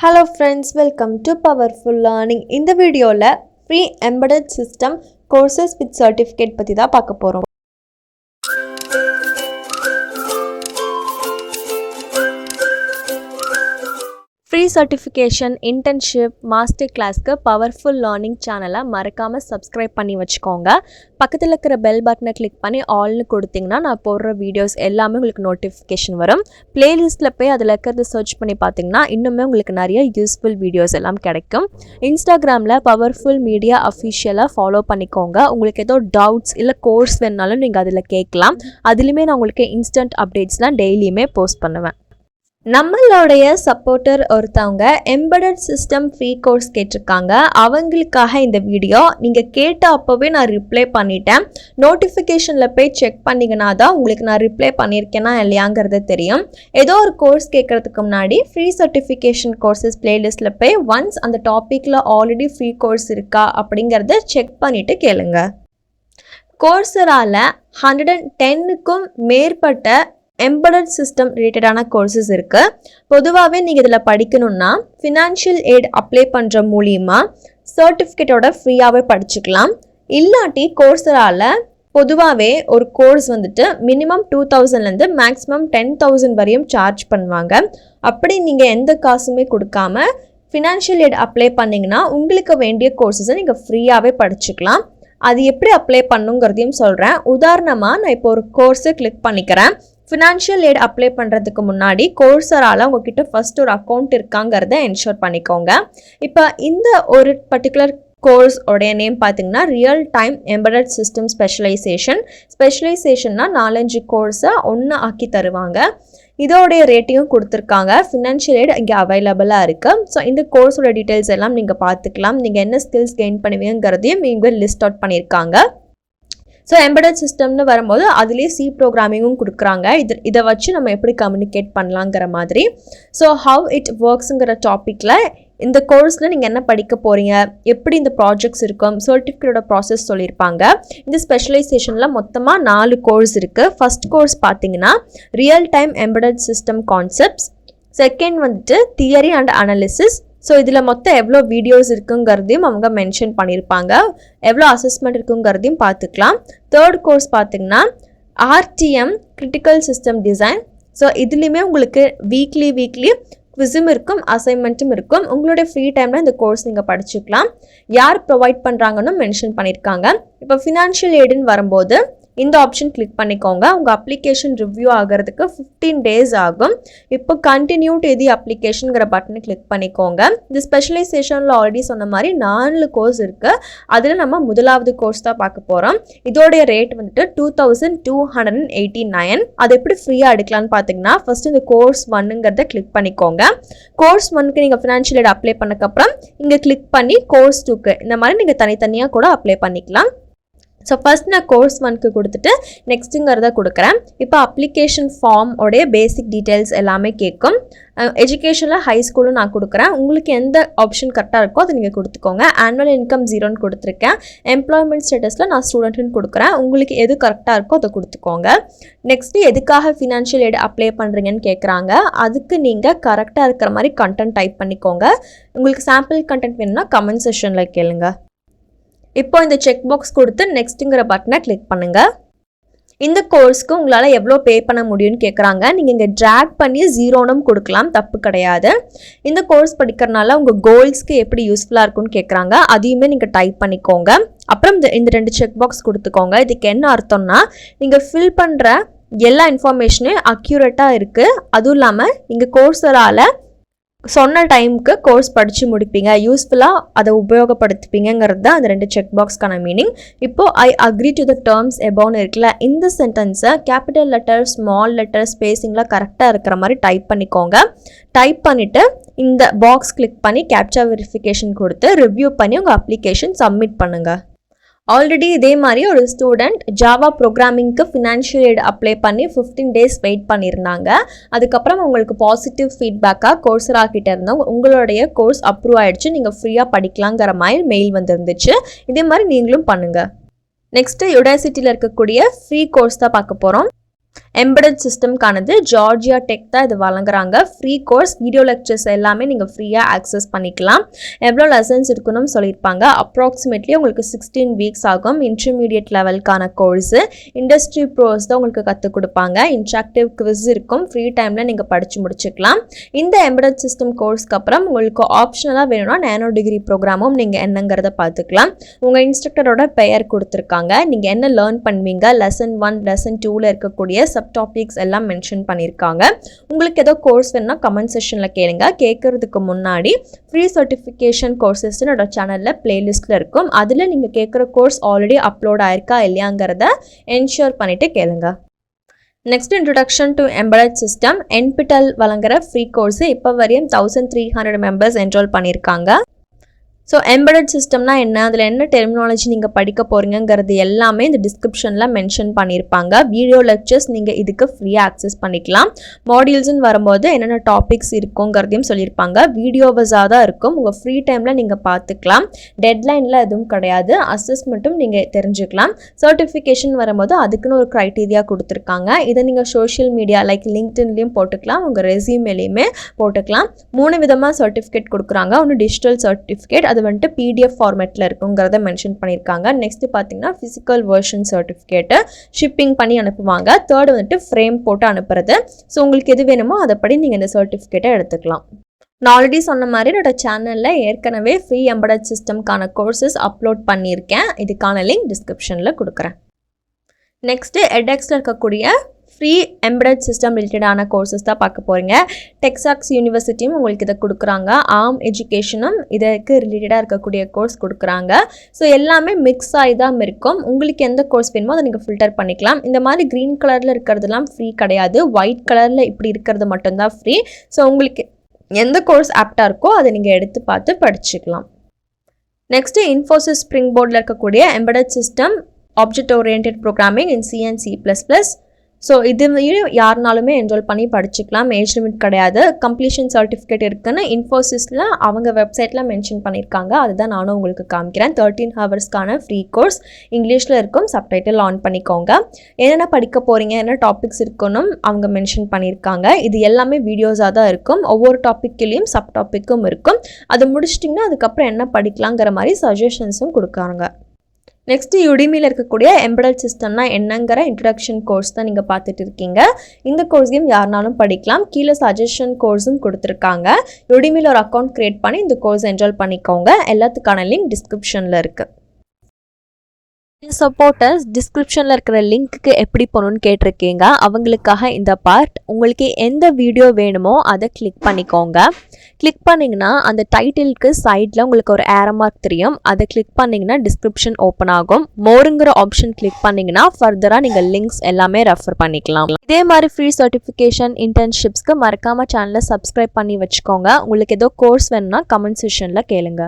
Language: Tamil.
Hello friends, welcome to Powerful Learning. இந்த வீடியோல Free Embedded System Courses with Certificate பத்தி தான் பார்க்க போறோம். ஃப்ரீ சர்டிஃபிகேஷன் இன்டர்ன்ஷிப் மாஸ்டர் கிளாஸ்க்கு பவர்ஃபுல் லேர்னிங் சேனலை மறக்காமல் சப்ஸ்கிரைப் பண்ணி வச்சுக்கோங்க. பக்கத்தில் இருக்கிற பெல் பட்டனை கிளிக் பண்ணி ஆல்னு கொடுத்தீங்கன்னா நான் போடுற வீடியோஸ் எல்லாமே உங்களுக்கு நோட்டிஃபிகேஷன் வரும். பிளேலிஸ்ட்டில் போய் அதில் இருக்கிறத சர்ச் பண்ணி பார்த்தீங்கன்னா இன்னுமே உங்களுக்கு நிறைய யூஸ்ஃபுல் வீடியோஸ் எல்லாம் கிடைக்கும். இன்ஸ்டாகிராமில் பவர்ஃபுல் மீடியா அஃபிஷியலாக ஃபாலோ பண்ணிக்கோங்க. உங்களுக்கு ஏதோ டவுட்ஸ் இல்லை கோர்ஸ் வேணுனாலும் நீங்கள் அதில் கேட்கலாம். அதுலேயுமே நான் உங்களுக்கு இன்ஸ்டன்ட் அப்டேட்ஸ்லாம் டெய்லியுமே போஸ்ட் பண்ணுவேன். நம்மளுடைய சப்போர்ட்டர் ஒருத்தவங்க எம்பெடட் சிஸ்டம் ஃப்ரீ கோர்ஸ் கேட்டிருக்காங்க. அவங்களுக்காக இந்த வீடியோ. நீங்கள் கேட்ட அப்போவே நான் ரிப்ளை பண்ணிட்டேன். நோட்டிஃபிகேஷனில் போய் செக் பண்ணிங்கன்னா தான் உங்களுக்கு நான் ரிப்ளை பண்ணியிருக்கேன்னா இல்லையாங்கிறது தெரியும். ஏதோ ஒரு கோர்ஸ் கேட்குறதுக்கு முன்னாடி ஃப்ரீ சர்டிஃபிகேஷன் கோர்சஸ் பிளேலிஸ்ட்டில் போய் ஒன்ஸ் அந்த டாப்பிக்கில் ஆல்ரெடி ஃப்ரீ கோர்ஸ் இருக்கா அப்படிங்கிறத செக் பண்ணிவிட்டு கேளுங்க. கோர்சரால 110க்கும் மேற்பட்ட எம்பெடட் சிஸ்டம் ரிலேட்டடான கோர்சஸ் இருக்குது. பொதுவாகவே நீங்கள் இதில் படிக்கணும்னா ஃபினான்ஷியல் எய்ட் அப்ளை பண்ணுற மூலிமா சர்டிஃபிகேட்டோட ஃப்ரீயாகவே படிச்சுக்கலாம். இல்லாட்டி கோர்சரால பொதுவாகவே ஒரு கோர்ஸ் மினிமம் 2000லேருந்து மேக்ஸிமம் 10,000 வரையும் சார்ஜ் பண்ணுவாங்க. அப்படி நீங்கள் எந்த காசுமே கொடுக்காம ஃபினான்ஷியல் எய்ட் அப்ளை பண்ணிங்கன்னா உங்களுக்கு வேண்டிய கோர்ஸஸை நீங்கள் ஃப்ரீயாகவே படிச்சுக்கலாம். அது எப்படி அப்ளை பண்ணுங்கிறதையும் சொல்கிறேன். உதாரணமாக நான் இப்போ ஒரு கோர்ஸை கிளிக் பண்ணிக்கிறேன். ஃபினான்ஷியல் எய்ட் அப்ளை பண்ணுறதுக்கு முன்னாடி கோர்சரால் உங்ககிட்ட ஃபஸ்ட் ஒரு அக்கௌண்ட் இருக்காங்கிறத என்ஷூர் பண்ணிக்கோங்க. இப்போ இந்த ஒரு பர்டிகுலர் கோர்ஸ் உடைய நேம் பார்த்தீங்கன்னா ரியல் டைம் எம்பெடட் சிஸ்டம் ஸ்பெஷலைசேஷன்னா 4-5 கோர்ஸை ஒன்று ஆக்கி தருவாங்க. இதோடைய ரேட்டிங்கும் கொடுத்துருக்காங்க. ஃபினான்ஷியல் எய்ட் இங்கே அவைலபிளாக இருக்குது. ஸோ இந்த கோர்ஸோட டீட்டெயில்ஸ் எல்லாம் நீங்கள் பார்த்துக்கலாம். நீங்கள் என்ன ஸ்கில்ஸ் கெயின் பண்ணுவீங்கிறதையும் இங்கே லிஸ்ட் அவுட் பண்ணியிருக்காங்க. ஸோ எம்பெடட் சிஸ்டம்னு வரும்போது அதுலேயே சி ப்ரோக்ராமிங்கும் கொடுக்குறாங்க. இதை வச்சு நம்ம எப்படி கம்யூனிகேட் பண்ணலாங்கிற மாதிரி. ஸோ ஹவ் இட் ஒர்க்ஸுங்கிற டாப்பிக்கில் இந்த கோர்ஸில் நீங்கள் என்ன படிக்க போகிறீங்க, எப்படி இந்த ப்ராஜெக்ட்ஸ் இருக்கும், சர்டிஃபிகேட்டோட ப்ராசஸ் சொல்லியிருப்பாங்க. இந்த ஸ்பெஷலைசேஷனில் மொத்தமாக 4 கோர்ஸ் இருக்குது. ஃபர்ஸ்ட் கோர்ஸ் பார்த்தீங்கன்னா real time embedded system concepts. Second theory and analysis. So இதில் மொத்தம் எவ்வளோ வீடியோஸ் இருக்குங்கிறதையும் அவங்க மென்ஷன் பண்ணியிருப்பாங்க. எவ்வளோ அசஸ்மெண்ட் இருக்குங்கிறதையும் பார்த்துக்கலாம். தேர்ட் கோர்ஸ் பார்த்திங்கன்னா RTM critical system design. So இதுலேயுமே உங்களுக்கு வீக்லி குவிஸும் இருக்கும், அசைன்மெண்ட்டும் இருக்கும். உங்களுடைய ஃப்ரீ டைமில் இந்த கோர்ஸ் நீங்கள் படிச்சுக்கலாம். யார் ப்ரொவைட் பண்ணுறாங்கன்னு மென்ஷன் பண்ணியிருக்காங்க. இப்போ ஃபினான்ஷியல் எய்டுன்னு வரும்போது இந்த ஆப்ஷன் கிளிக் பண்ணிக்கோங்க. உங்கள் அப்ளிகேஷன் ரிவ்யூ ஆகிறதுக்கு 15 days ஆகும். இப்போ கண்டினியூ டு தி அப்ளிகேஷனுங்கிற பட்டனை கிளிக் பண்ணிக்கோங்க. இந்த ஸ்பெஷலைசேஷனில் ஆல்ரெடி சொன்ன மாதிரி 4 கோர்ஸ் இருக்குது. அதில் நம்ம முதலாவது கோர்ஸ் தான் பார்க்க போகிறோம். இதோடைய ரேட் 2289. அது எப்படி ஃப்ரீயாக எடுக்கலான்னு பார்த்தீங்கன்னா ஃபஸ்ட்டு இந்த கோர்ஸ் 1ங்கிறத கிளிக் பண்ணிக்கோங்க. கோர்ஸ் 1க்கு நீங்கள் ஃபினான்ஷியல் எய்ட் அப்ளை பண்ணக்கப்புறம் இங்கே கிளிக் பண்ணி கோர்ஸ் 2க்கு இந்த மாதிரி நீங்கள் தனித்தனியாக கூட அப்ளை பண்ணிக்கலாம். ஸோ ஃபஸ்ட் நான் கோர்ஸ் 1க்கு கொடுத்துட்டு நெக்ஸ்ட்டுங்கிறத கொடுக்குறேன். இப்போ அப்ளிகேஷன் ஃபார்ம் உடைய பேசிக் டீட்டெயில்ஸ் எல்லாமே கேட்கும். எஜுகேஷனில் ஹை ஸ்கூலும் நான் கொடுக்குறேன். உங்களுக்கு எந்த ஆப்ஷன் கரெக்டாக இருக்கோ அதை நீங்கள் கொடுத்துக்கோங்க. ஆனுவல் இன்கம் 0ன்னு கொடுத்துருக்கேன். எம்ப்ளாய்மெண்ட் ஸ்டேட்டஸில் நான் ஸ்டூடெண்ட்னு கொடுக்குறேன். உங்களுக்கு எது கரெக்டாக இருக்கோ அதை கொடுத்துக்கோங்க. நெக்ஸ்ட்டு எதுக்காக ஃபினான்ஷியல் எய்ட் அப்ளை பண்ணுறீங்கன்னு கேட்குறாங்க. அதுக்கு நீங்கள் கரெக்டாக இருக்கிற மாதிரி கண்டென்ட் டைப் பண்ணிக்கோங்க. உங்களுக்கு சாம்பிள் கண்டென்ட் வேணும்னா கமெண்ட் செக்ஷனில் கேளுங்க. இப்போ இந்த செக் பாக்ஸ் கொடுத்து நெக்ஸ்ட்டுங்கிற பட்டனை கிளிக் பண்ணுங்கள். இந்த கோர்ஸ்க்கு உங்களால் எவ்வளோ பே பண்ண முடியும்னு கேட்குறாங்க. நீங்கள் இங்கே ட்ராக் பண்ணி 0னும் கொடுக்கலாம், தப்பு கிடையாது. இந்த கோர்ஸ் படிக்கிறனால உங்கள் கோல்ஸ்க்கு எப்படி யூஸ்ஃபுல்லாக இருக்கும்னு கேட்குறாங்க. அதையுமே நீங்கள் டைப் பண்ணிக்கோங்க. அப்புறம் இந்த 2 செக் பாக்ஸ் கொடுத்துக்கோங்க. இதுக்கு என்ன அர்த்தம்னா நீங்கள் ஃபில் பண்ணுற எல்லா இன்ஃபர்மேஷனும் அக்யூரேட்டாக இருக்குது. அதுவும் இல்லாமல் நீங்கள் கோர்சரால் சொன்ன டைமுக்கு கோர்ஸ் படித்து முடிப்பீங்க, யூஸ்ஃபுல்லாக அதை உபயோகப்படுத்திப்பீங்கிறது தான் அந்த 2 செக் பாக்ஸ்க்கான மீனிங். இப்போது I agree to the terms எபோவ்னு இருக்குல்ல, இந்த சென்டென்ஸை கேபிட்டல் லெட்டர் ஸ்மால் லெட்டர் ஸ்பேசிங்லாம் கரெக்டாக இருக்கிற மாதிரி டைப் பண்ணிக்கோங்க. டைப் பண்ணிவிட்டு இந்த பாக்ஸ் கிளிக் பண்ணி கேப்சா வெரிஃபிகேஷன் கொடுத்து ரிவ்யூ பண்ணி உங்கள் அப்ளிகேஷன் சப்மிட் பண்ணுங்கள். ஆல்ரெடி இதே மாதிரி ஒரு ஸ்டூடெண்ட் ஜாவா ப்ரோக்ராமிங்க்கு ஃபினான்ஷியல் எய்ட் அப்ளை பண்ணி 15 days வெயிட் பண்ணியிருந்தாங்க. அதுக்கப்புறம் உங்களுக்கு பாசிட்டிவ் ஃபீட்பேக்காக கோர்சரா கிட்ட இருந்தோம், உங்களுடைய கோர்ஸ் அப்ரூவ் ஆகிடுச்சு, நீங்கள் ஃப்ரீயாக படிக்கலாங்கிற மாதிரி மெயில் வந்துருந்துச்சு. இதே மாதிரி நீங்களும் பண்ணுங்கள். நெக்ஸ்ட்டு யுடைசிட்டியில் இருக்கக்கூடிய ஃப்ரீ கோர்ஸ் தான் பார்க்க போகிறோம். எம்பெடட் சிஸ்டம்கானது ஜார்ஜியா டெக் தான் இது வழங்குறாங்க. ஃப்ரீ கோர்ஸ், வீடியோ லெக்சர்ஸ் எல்லாமே நீங்கள் ஃப்ரீயாக ஆக்சஸ் பண்ணிக்கலாம். எவ்வளோ லெசன்ஸ் இருக்குன்னு சொல்லியிருப்பாங்க. அப்ராக்சிமேட்லி உங்களுக்கு 16 வீக்ஸ் ஆகும். இன்டர்மீடியட் லெவலுக்கான கோர்ஸு. இண்டஸ்ட்ரி ப்ரோஸ் தான் உங்களுக்கு கற்றுக் கொடுப்பாங்க. இன்ட்ராக்டிவ் குவிஸ் இருக்கும். ஃப்ரீ டைமில் நீங்கள் படித்து முடிச்சுக்கலாம். இந்த எம்பெடட் சிஸ்டம் கோர்ஸ்க்கு அப்புறம் உங்களுக்கு ஆப்ஷனலாக வேணும்னா நேனோ டிகிரி ப்ரோக்ராமும் நீங்கள் என்னங்கிறத பார்த்துக்கலாம். உங்கள் இன்ஸ்ட்ரக்டரோட பெயர் கொடுத்துருக்காங்க. நீங்கள் என்ன லேர்ன் பண்ணுவீங்க, லெசன் 1 லெசன் 2ல் இருக்கக்கூடிய டாபிக்ஸ் எல்லாம் மென்ஷன் பண்ணியிருக்காங்க. உங்களுக்கு ஏதோ கோர்ஸ் வேணும்னா கமெண்ட் செக்ஷனில் கேளுங்க. கேட்கறதுக்கு முன்னாடி ஃப்ரீ சர்டிஃபிகேஷன் கோர்சஸ் என்னோட சேனலில் பிளேலிஸ்ட்டில் இருக்கும். அதில் நீங்கள் கேட்குற கோர்ஸ் ஆல்ரெடி அப்லோட் ஆயிருக்கா இல்லையாங்கிறத என்ஷூர் பண்ணிவிட்டு கேளுங்க. Next introduction to embedded system NPTEL வழங்குற ஃப்ரீ கோர்ஸு இப்போ வரையும் 1300 மெம்பர்ஸ் என்ரோல் பண்ணியிருக்காங்க. ஸோ எம்பெடட் சிஸ்டம்னா என்ன, அதில் என்ன டெர்மினாலஜி நீங்கள் படிக்க போகிறீங்கிறது எல்லாமே இந்த டிஸ்கிரிப்ஷனில் மென்ஷன் பண்ணியிருப்பாங்க. வீடியோ லெக்சர்ஸ் நீங்கள் இதுக்கு ஃப்ரீயாக ஆக்சஸ் பண்ணிக்கலாம். மாடியூல்ஸ்னு வரும்போது என்னென்ன டாபிக்ஸ் இருக்குங்கிறதையும் சொல்லியிருப்பாங்க. வீடியோவஸாக தான் இருக்கும். உங்கள் ஃப்ரீ டைமில் நீங்கள் பார்த்துக்கலாம். டெட்லைனில் எதுவும் கிடையாது. அசஸ்மெண்ட்டும் நீங்கள் தெரிஞ்சுக்கலாம். சர்டிஃபிகேஷன் வரும்போது அதுக்குன்னு ஒரு க்ரைட்டீரியா கொடுத்துருக்காங்க. இதை நீங்கள் சோஷியல் மீடியா லைக் லிங்க்டின்லேயும் போட்டுக்கலாம். உங்கள் ரெஸ்யூமேலேயுமே போட்டுக்கலாம். 3 விதமாக சர்டிஃபிகேட் கொடுக்குறாங்க. ஒன்று டிஜிட்டல் சர்டிஃபிகேட், அது வந்துட்டு PDF ஃபார்மேட்டில் இருக்குங்கிறத மென்ஷன் பண்ணியிருக்காங்க. நெக்ஸ்ட் பார்த்தீங்கன்னா ஃபிசிக்கல் வெர்ஷன் சர்டிஃபிகேட்டு ஷிப்பிங் பண்ணி அனுப்புவாங்க. தேர்டு வந்துட்டு ஃப்ரேம் போட்டு அனுப்புறது. ஸோ உங்களுக்கு எது வேணுமோ அதைப்படி நீங்கள் இந்த சர்டிஃபிகேட்டை எடுத்துக்கலாம். நான் ஆல்ரெடி சொன்ன மாதிரி என்னோட சேனலில் ஏற்கனவே ஃப்ரீ எம்பெடட் சிஸ்டம்கான கோர்சஸ் அப்லோட் பண்ணியிருக்கேன். இதுக்கான லிங்க் டிஸ்கிரிப்ஷனில் கொடுக்குறேன். நெக்ஸ்ட்டு எட்எக்ஸில் இருக்கக்கூடிய ஃப்ரீ எம்பெடட் சிஸ்டம் ரிலேட்டடான கோர்சஸ் தான் பார்க்க போகிறீங்க. டெக்சாஸ் யூனிவர்சிட்டியும் உங்களுக்கு இதை கொடுக்குறாங்க. ஆர்ம் எஜுகேஷனும் இதற்கு ரிலேட்டடாக இருக்கக்கூடிய கோர்ஸ் கொடுக்குறாங்க. ஸோ எல்லாமே மிக்ஸ் ஆகி தான் இருக்கும். உங்களுக்கு எந்த கோர்ஸ் வேணுமோ அதை நீங்கள் ஃபில்டர் பண்ணிக்கலாம். இந்த மாதிரி க்ரீன் கலரில் இருக்கிறதுலாம் ஃப்ரீ கிடையாது. ஒயிட் கலரில் இப்படி இருக்கிறது மட்டும்தான் ஃப்ரீ. ஸோ உங்களுக்கு எந்த கோர்ஸ் ஆப்டாக இருக்கோ அதை நீங்கள் எடுத்து பார்த்து படிச்சுக்கலாம். நெக்ஸ்ட்டு இன்ஃபோசிஸ் ஸ்ப்ரிங் போர்டில் இருக்கக்கூடிய embedded system object oriented programming in C and C++. So இது யாருனாலுமே என்ரோல் பண்ணி படிச்சுக்கலாம். ஏஜ் லிமிட் கிடையாது. கம்ப்ளீஷன் சர்டிஃபிகேட் இருக்குன்னு இன்ஃபோசிஸில் அவங்க வெப்சைட்டில் மென்ஷன் பண்ணியிருக்காங்க. அதுதான் நானும் உங்களுக்கு காமிக்கிறேன். 13 ஹவர்ஸ்க்கான ஃப்ரீ கோர்ஸ் இங்கிலீஷில் இருக்கும். சப்டைட்டில் ஆன் பண்ணிக்கோங்க. என்னென்ன படிக்க போகிறீங்க, என்ன டாபிக்ஸ் இருக்குன்னு அவங்க மென்ஷன் பண்ணியிருக்காங்க. இது எல்லாமே வீடியோஸாக தான் இருக்கும். ஒவ்வொரு டாப்பிக்லேயும் சப் டாப்பிக்கும் இருக்கும். அது முடிச்சிட்டிங்கன்னா அதுக்கப்புறம் என்ன படிக்கலாங்கிற மாதிரி சஜஷன்ஸும் கொடுக்குறாங்க. நெக்ஸ்ட்டு UDEMYல இருக்கக்கூடிய எம்பெடட் சிஸ்டம்னா என்னங்கிற இன்ட்ரடக்ஷன் கோர்ஸ் தான் நீங்கள் பார்த்துட்டு இருக்கீங்க. இந்த கோர்ஸையும் யாருனாலும் படிக்கலாம். கீழே சஜஷன் கோர்ஸும் கொடுத்துருக்காங்க. UDEMYல ஒரு அக்கௌண்ட் க்ரியேட் பண்ணி இந்த கோர்ஸ் என்ரோல் பண்ணிக்கோங்க. எல்லாத்துக்கான லிங்க் டிஸ்கிரிப்ஷனில் இருக்குது. சப்போர்ட்டர்ஸ் டிஸ்கிரிப்ஷனில் இருக்கிற லிங்க்குக்கு எப்படி போகணுன்னு கேட்டிருக்கீங்க. அவங்களுக்காக இந்த பார்ட். உங்களுக்கு எந்த வீடியோ வேணுமோ அதை கிளிக் பண்ணிக்கோங்க. கிளிக் பண்ணிங்கன்னா அந்த டைட்டிலுக்கு சைடில் உங்களுக்கு ஒரு ஏரோ மார்க் தெரியும். அதை கிளிக் பண்ணிங்கன்னா டிஸ்கிரிப்ஷன் ஓப்பன் ஆகும். மோருங்கிற ஆப்ஷன் கிளிக் பண்ணிங்கன்னா ஃபர்தராக நீங்கள் லிங்க்ஸ் எல்லாமே ரெஃபர் பண்ணிக்கலாம். இதே மாதிரி ஃப்ரீ சர்டிஃபிகேஷன் இன்டர்ன்ஷிப்ஸ்க்கு மறக்காமல் சேனலை சப்ஸ்கிரைப் பண்ணி வச்சுக்கோங்க. உங்களுக்கு ஏதோ கோர்ஸ் வேணும்னா கமெண்ட் செக்ஷனில் கேளுங்க.